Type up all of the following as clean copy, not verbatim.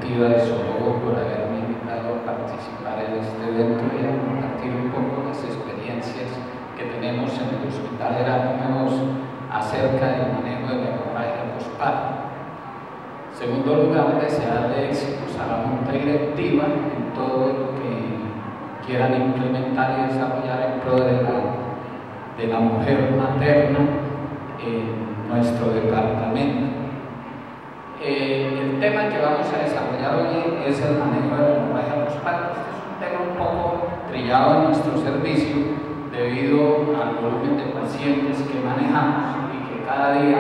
Ejiva de Sologo por haberme invitado a participar en este evento y a compartir un poco las experiencias que tenemos en el Hospital Erasmus acerca del manejo de la hemorragia postparto. En segundo lugar, desearle éxitos a la Junta Directiva en todo lo que quieran implementar y desarrollar en pro de la mujer materna en nuestro departamento. El tema que vamos a desarrollar hoy es el manejo de la hemorragia postparto. Este es un tema un poco trillado en nuestro servicio debido al volumen de pacientes que manejamos y que cada día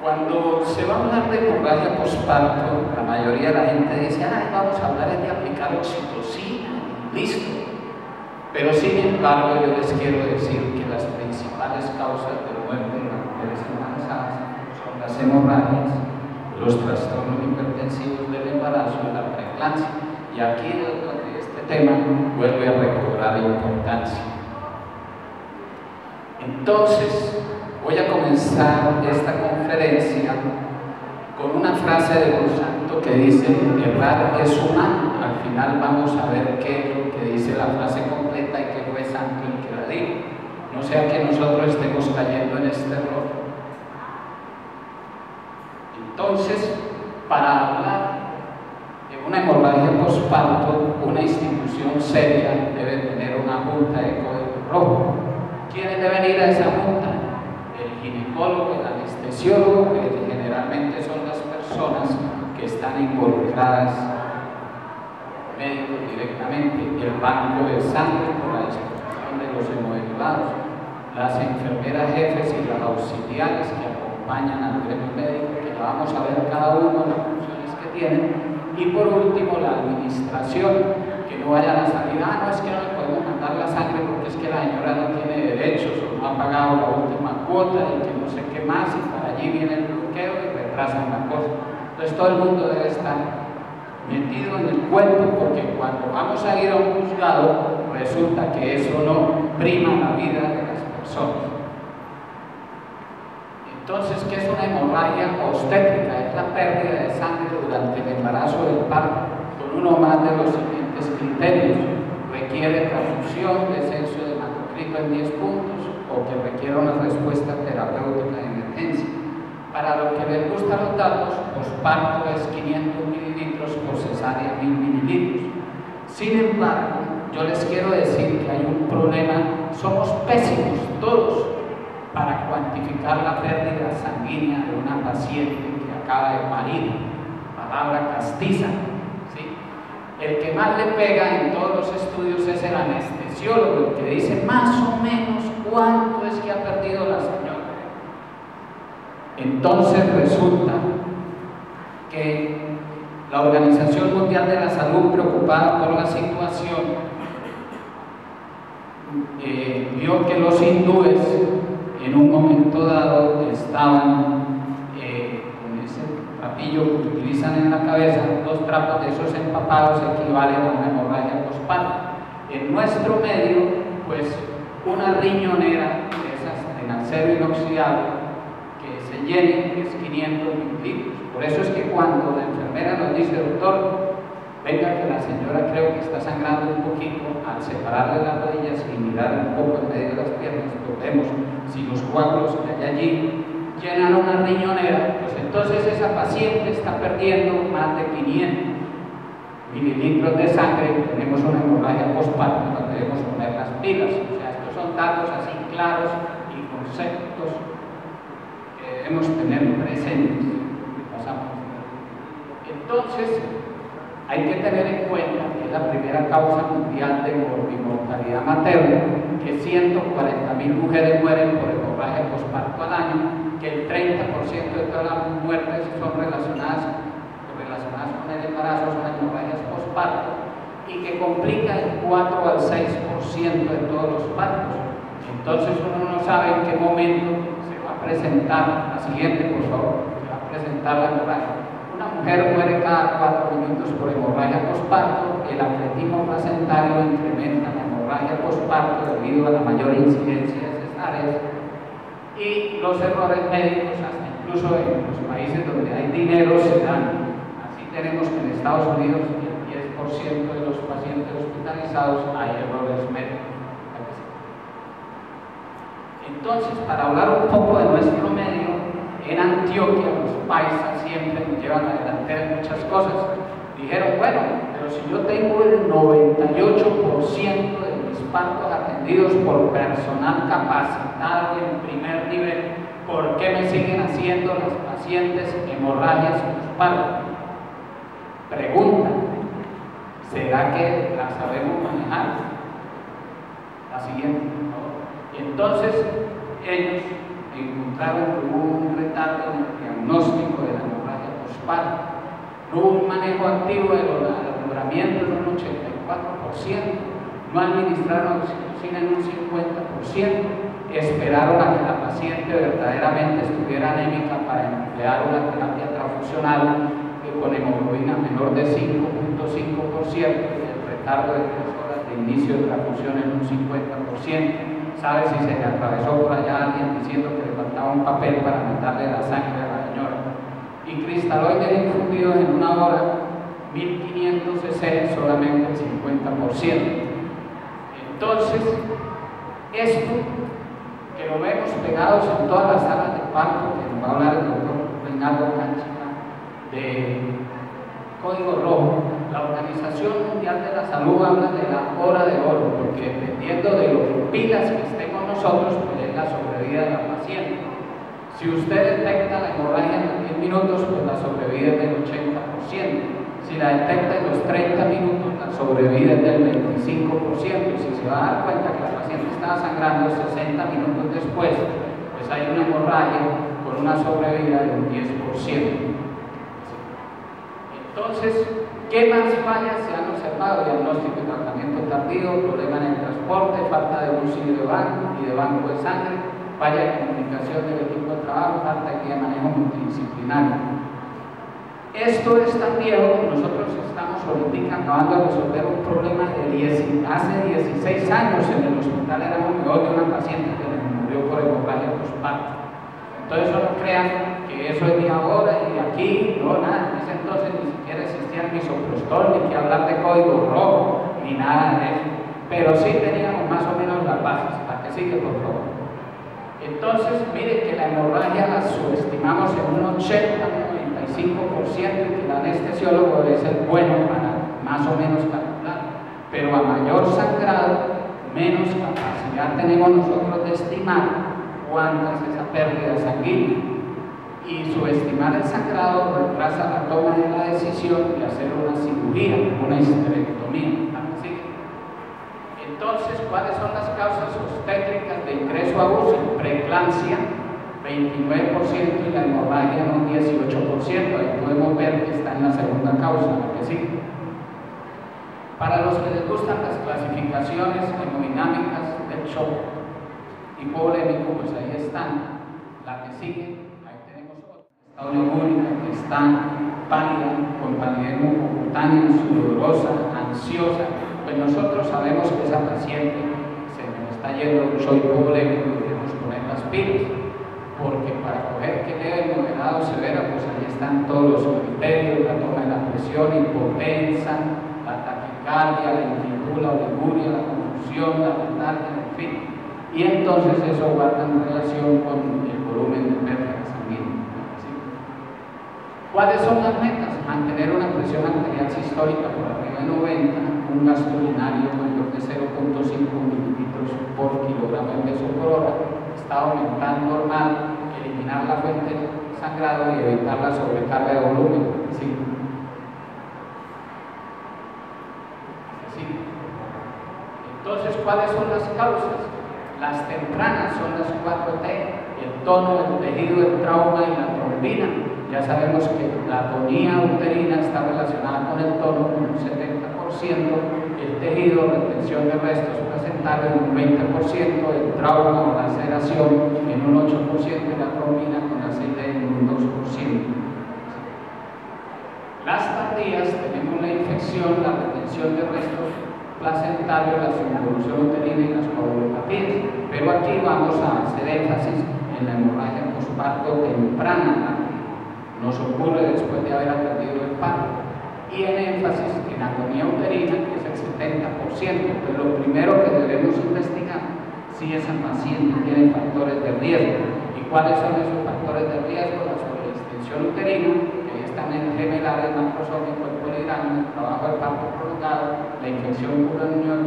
Cuando se va a hablar de hemorragia postparto, la mayoría de la gente dice, ay, vamos a hablar de aplicar oxitocina, listo. Pero sin embargo, yo les quiero decir que las principales causas de muerte en las mujeres embarazadas son las hemorragias, los trastornos hipertensivos del embarazo y la preeclampsia. Y aquí es donde este tema vuelve a recobrar importancia. Entonces, voy a comenzar esta conferencia con una frase de un santo que dice, errar es humano. Al final vamos a ver qué es lo que dice la frase completa y qué fue santo el que la dijo. No sea que nosotros estemos cayendo en este error. Entonces, para hablar de una hemorragia postparto, una institución seria debe tener una junta de código rojo. ¿Quiénes deben ir a esa junta? El ginecólogo, el anestesiólogo, que generalmente son las personas que están involucradas, médicos directamente, el banco de sangre por la disposición de los hemoderivados, las enfermeras jefes y las auxiliares que acompañan al gremio médico, que ya vamos a ver cada uno las funciones que tienen, y por último la administración, que no vayan a salir, no es que no le podemos mandar la sangre porque es que la señora no tiene derechos o no ha pagado la última cuota y que no sé qué más, y para allí viene el bloqueo y retrasan la cosa. Entonces todo el mundo debe estar metido en el cuento, porque cuando vamos a ir a un juzgado resulta que eso no prima la vida de las personas. Entonces, ¿qué es una hemorragia obstétrica? Es la pérdida de sangre durante el embarazo del parto, con uno más de los siguientes criterios: requiere transfusión, descenso de hematocrito en 10 puntos, o que requiere una respuesta terapéutica de emergencia. Para lo que les gustan los datos, posparto es 500 mililitros, por cesárea 1000 mililitros. Sin embargo, yo les quiero decir que hay un problema, somos pésimos todos para cuantificar la pérdida sanguínea de una paciente que acaba de parir, palabra castiza, ¿sí? El que más le pega en todos los estudios es el anestesiólogo, el que dice más o menos cuánto es que ha perdido la señora. Entonces resulta que la Organización Mundial de la Salud, preocupada por la situación, vio que los hindúes en un momento dado estaban con ese trapillo que utilizan en la cabeza, 2 trapos de esos empapados equivalen a una hemorragia postparto. En nuestro medio, pues una riñonera de esas en acero inoxidable que se llene, que es 500 mililitros. Por eso es que cuando la enfermera nos dice, doctor, venga que la señora creo que está sangrando un poquito, al separarle las rodillas y mirar un poco en medio de las piernas, pues vemos si los coágulos que hay allí llenan una riñonera, pues entonces esa paciente está perdiendo más de 500 mililitros de sangre. Tenemos una hemorragia postparto, nos debemos poner las pilas. O sea, estos son datos así claros y conceptos que debemos tener presentes. Entonces, hay que tener en cuenta que es la primera causa mundial de mortalidad materna, que 140.000 mujeres mueren por hemorragia postparto al año, que el 30% de todas las muertes son relacionadas con el embarazo, son hemorragias postparto, y que complica el 4 al 6% de todos los partos. Entonces uno no sabe en qué momento se va a presentar, la siguiente por favor, se va a presentar la hemorragia. Una mujer muere cada 4 minutos por hemorragia posparto, el atletismo placentario incrementa la hemorragia posparto debido a la mayor incidencia de cesáreas y los errores médicos, hasta incluso en los países donde hay dinero, se dan. Así tenemos que en Estados Unidos el 10% de los pacientes hospitalizados hay errores médicos. Entonces, para hablar un poco de nuestro medio, en Antioquia los paisas siempre nos llevan adelante en muchas cosas. Dijeron, bueno, pero si yo tengo el 98% de mis partos atendidos por personal capacitado en primer nivel, ¿por qué me siguen haciendo las pacientes hemorragias postparto? Pregunta, ¿será que la sabemos manejar? La siguiente, por favor. Y entonces ellos encontraron que hubo un retardo en el diagnóstico de la hemorragia postparto. No hubo un manejo activo de los alumbramientos en un 84%, no administraron oxitocina en un 50%, esperaron a que la paciente verdaderamente estuviera anémica para emplear una terapia transfusional con hemoglobina menor de 5.5% y el retardo de 3 horas de inicio de transfusión en un 50%. ¿Sabe si se le atravesó por allá alguien diciendo que le faltaba un papel para mandarle la sangre a la señora? Y cristaloides infundidos en una hora, 1500 cc, solamente el 50%. Entonces, esto que lo vemos pegados en todas las salas de parto, que nos va a hablar el doctor Reinaldo Canchica, de Código Rojo, la Organización Mundial de la Salud habla de la hora de oro, porque dependiendo de lo pilas que estemos nosotros, pues es la sobrevida de la paciente. Si usted detecta la hemorragia en los 10 minutos, pues la sobrevida es del 80%. Si la detecta en los 30 minutos, la sobrevida es del 25%. Y si se va a dar cuenta que la paciente estaba sangrando 60 minutos después, pues hay una hemorragia con una sobrevida de un 10%. Entonces, ¿qué más fallas se han observado? Diagnóstico y tratamiento tardío, problema en el transporte, falta de auxilio de banco y de banco de sangre, falla de comunicación del equipo de trabajo, falta de guía de manejo multidisciplinario. Esto es tan viejo que nosotros estamos ahorita acabando de resolver un problema de hace 16 años en el hospital éramos mejor de una paciente que murió por hemorragia postparto. Entonces no crean que eso es de ahora y de aquí, no, nada, en ese entonces ni siquiera existía el misoprostol, ni que hablar de código rojo, ni nada de eso, pero sí teníamos más o menos las bases. La que sigue, por favor. Entonces, mire que la hemorragia la subestimamos en un 80-95% y que el anestesiólogo debe ser bueno para más o menos calcular, pero a mayor sangrado, menos capacidad tenemos nosotros de estimar cuánta es esa pérdida sanguínea, y subestimar el sangrado retrasa la toma de la decisión de hacer una cirugía, una histerectomía. Entonces, ¿cuáles son las causas obstétricas de ingreso a UCI? Preeclampsia, 29%, y la hemorragia en un 18%. Ahí podemos ver que está en la segunda causa, la que sigue. Para los que les gustan las clasificaciones hemodinámicas del shock hipovolémico, pues ahí están. La que sigue, ahí tenemos otra. Estado ligúrica, que está pálida, con palidez mucocutánea, sudorosa, ansiosa. Pues nosotros sabemos que esa paciente se nos está yendo un shock hipovolémico y debemos poner las pilas, porque para coger que leve, moderado, severa, pues ahí están todos los criterios, la toma de la presión, hipotensa, la taquicardia, la inquietud, la oliguria, la confusión, la letargia, en fin. Y entonces eso guarda en relación con el volumen de pérdida sanguínea. ¿Sí? ¿Cuáles son las metas? Mantener una presión arterial sistólica por arriba de 90, un gasto urinario mayor de 0.5 mililitros por kilogramo de peso por hora, estado mental normal, eliminar la fuente de sangrado y evitar la sobrecarga de volumen. ¿Sí? ¿Sí? Entonces, ¿cuáles son las causas? Las tempranas son las 4T, el tono, el tejido, el trauma y la trombina. Ya sabemos que la atonía uterina está relacionada con el tono con un 70%, el tejido, retención de restos placentarios en un 20%, el trauma o laceración en un 8% y la trombina con la CD en un 2%. Las tardías tenemos la infección, la retención de restos placentarios, la circulación uterina y las coagulopatías, pero aquí vamos a hacer énfasis en la hemorragia posparto temprana, nos ocurre después de haber atendido el parto, y en énfasis en agonía uterina, que es el 70%. Pues lo primero que debemos investigar si esa paciente tiene factores de riesgo. ¿Y cuáles son esos factores de riesgo? La sobreextensión uterina, que están en gemelares, macrosómico, el polidrama, el trabajo de parto prolongado, la infección pulmonónica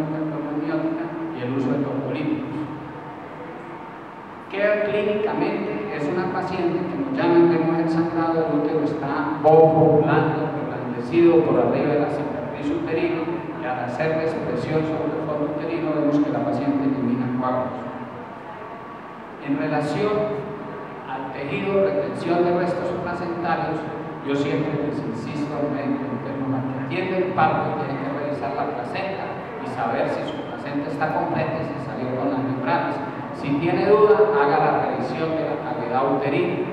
y el uso de trofolíticos. Que clínicamente es una paciente que nos llaman de mujer sangrado, el útero está bobo, blando, reblandecido por arriba de la cicatriz uterina, y al hacer la expresión sobre el fondo uterino vemos que la paciente elimina coágulos. En relación al tejido, retención de restos placentarios, yo siempre les insisto al médico interno que atiende el parto tiene que revisar la placenta y saber si su placenta está completa y si salió con las membranas. Si tiene duda, haga la revisión de la cavidad uterina.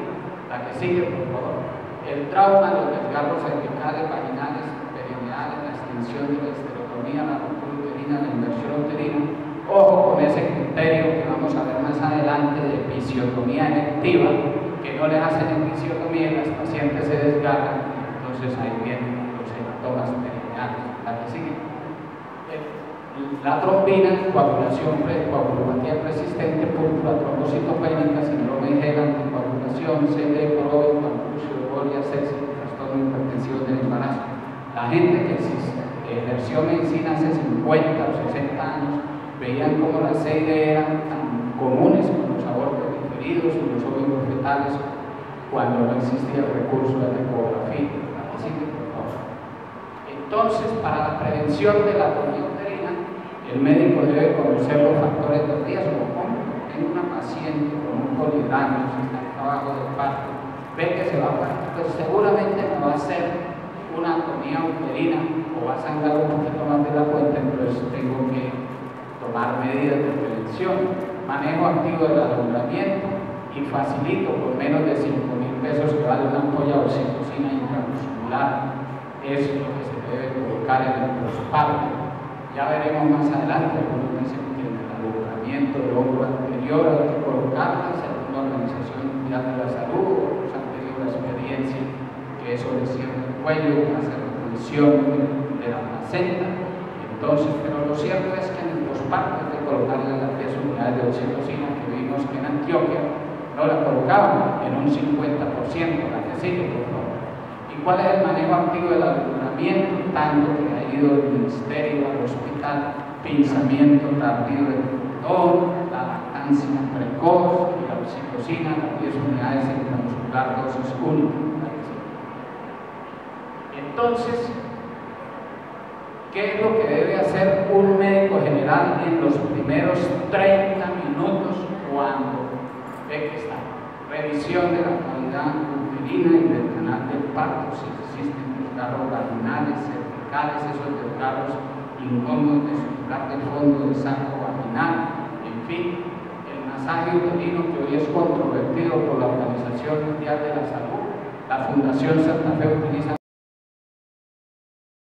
La que sigue, por favor. El trauma, los desgarros cervicales, vaginales, perineales, la extensión de la esterotomía, la ruptura uterina, la inversión uterina. Ojo con ese criterio que vamos a ver más adelante de episiotomía electiva, que no le hacen episiotomía y las pacientes se desgarran, entonces ahí vienen los hematomas perineales. La que sigue. La trombina, coagulación, coagulopatía persistente, púrpura trombocitopénica, síndrome de anticoagulación, CD, COVID, concurso de bolia, sepsis, trastorno hipertensivo del embarazo. La gente que ejerció medicina hace 50 o 60 años veían como las CD eran tan comunes como los abortos diferidos y los óvulos fetales cuando no existía el recurso de la ecografía. Entonces, para la prevención de la agonía uterina, el médico debe conocer los factores de riesgo. Como tengo una paciente con un polidrama, si está en trabajo de parto, ve que se va a parar, pues seguramente no va a ser una agonía uterina o va a sangrar un poquito más de la cuenta, entonces tengo que tomar medidas de prevención, manejo activo del alumbramiento y facilito por menos de 5.000 pesos que vale una ampolla de oxitocina intramuscular. Es lo que se debe colocar en el posparto. Ya veremos más adelante, algunos dicen que en el alumbramiento del hombro anterior hay que colocarla, según la Organización Mundial de la Salud, otros han tenido la experiencia que eso le cierra el cuello, hace retención de la placenta. Entonces, pero lo cierto es que en el posparto hay que colocarle las 10 unidades de oxitocina que vimos que en Antioquia no la colocaban en un 50%, la que sigue, por favor. ¿Y cuál es el manejo activo del alumbramiento? Tanto que ha ido el ministerio al hospital, pinzamiento tardío del pulmón, la lactancia precoz y la oxitocina, las 10 unidades intramuscular dosis única. Entonces, ¿qué es lo que debe hacer un médico general en los primeros 30 minutos cuando ve que está? Revisión de la cavidad uterina y del canal del parto, si existen desgarros vaginales, cervicales, esos desgarros incómodos de suturar del fondo del saco vaginal, en fin, el masaje uterino que hoy es controvertido por la Organización Mundial de la Salud, la Fundación Santa Fe utiliza